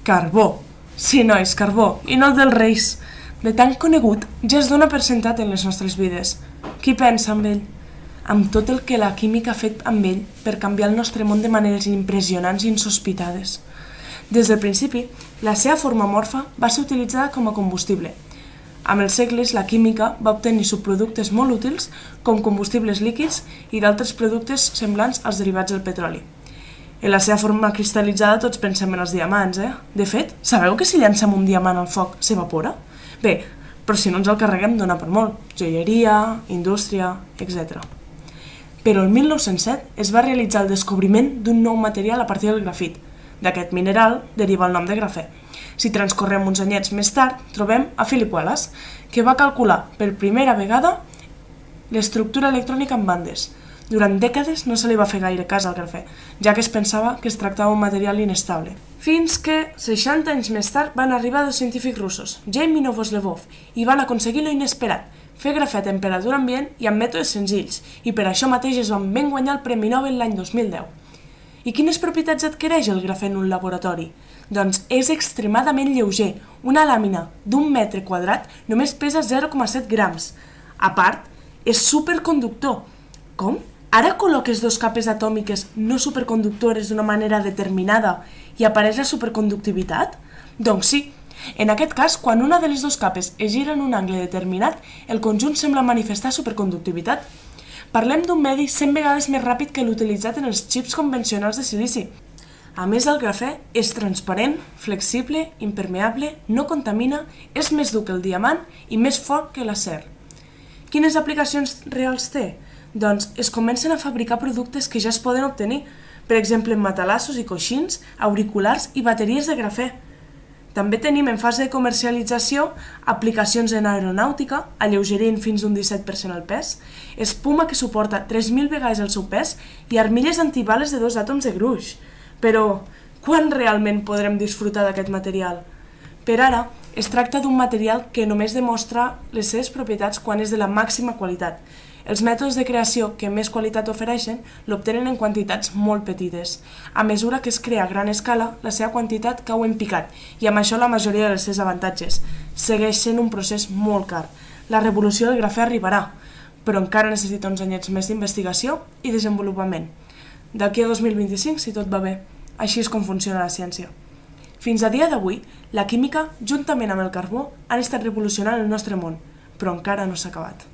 Carbó. Sí, nois, carbó, i no el dels Reis. De tan conegut, ja es dona per sentat en les nostres vides. Qui pensa amb ell? Amb tot el que la química ha fet amb ell per canviar el nostre món de maneres impressionants i insospitades. Des del principi, la seva forma morfa va ser utilitzada com a combustible. Amb els segles, la química va obtenir subproductes molt útils com combustibles líquids i d'altres productes semblants als derivats del petroli. En la seva forma cristal·litzada tots pensem en els diamants, De fet, sabeu que si llancem un diamant al foc s'evapora? Bé, però si no ens el carreguem dona per molt. Joieria, indústria, etc. Però el 1907 es va realitzar el descobriment d'un nou material a partir del grafit. D'aquest mineral deriva el nom de grafè. Si transcorrem uns anyets més tard, trobem a Philip Wallace, que va calcular per primera vegada l'estructura electrònica en bandes. Durant dècades no se li va fer gaire cas al grafè, ja que es pensava que es tractava d'un material inestable. Fins que, 60 anys més tard, van arribar dos científics russos, Jaime i Novoselov, i van aconseguir lo inesperat, fer grafè a temperatura ambient i amb mètodes senzills, i per això mateix es van ben guanyar el Premi Nobel l'any 2010. I quines propietats adquireix el grafè en un laboratori? Doncs és extremadament lleuger. Una làmina d'un metre quadrat només pesa 0,7 grams. A part, és superconductor. Com? Ara col·loques dos capes atòmiques no superconductores d'una manera determinada i apareix la superconductivitat? Doncs sí. En aquest cas, quan una de les dues capes es gira en un angle determinat, el conjunt sembla manifestar superconductivitat. Parlem d'un medi 100 vegades més ràpid que l'utilitzat en els xips convencionals de silici. A més, el grafè és transparent, flexible, impermeable, no contamina, és més dur que el diamant i més fort que l'acer. Quines aplicacions reals té? Doncs es comencen a fabricar productes que ja es poden obtenir, per exemple matalassos i coixins, auriculars i bateries de grafè. També tenim en fase de comercialització aplicacions en aeronàutica, alleugerint fins d'un 17% el pes, espuma que suporta 3.000 vegades el seu pes i armilles antibales de 2 àtoms de gruix. Però, quan realment podrem disfrutar d'aquest material? Per ara, es tracta d'un material que només demostra les seves propietats quan és de la màxima qualitat. Els mètodes de creació que més qualitat ofereixen l'obtenen en quantitats molt petites. A mesura que es crea a gran escala, la seva quantitat cau en picat i amb això la majoria dels seus avantatges. Segueix sent un procés molt car. La revolució del grafè arribarà, però encara necessita uns anyets més d'investigació i desenvolupament. D'aquí a 2025, si tot va bé. Així és com funciona la ciència. Fins a dia d'avui, la química, juntament amb el carbó, han estat revolucionant el nostre món, però encara no s'ha acabat.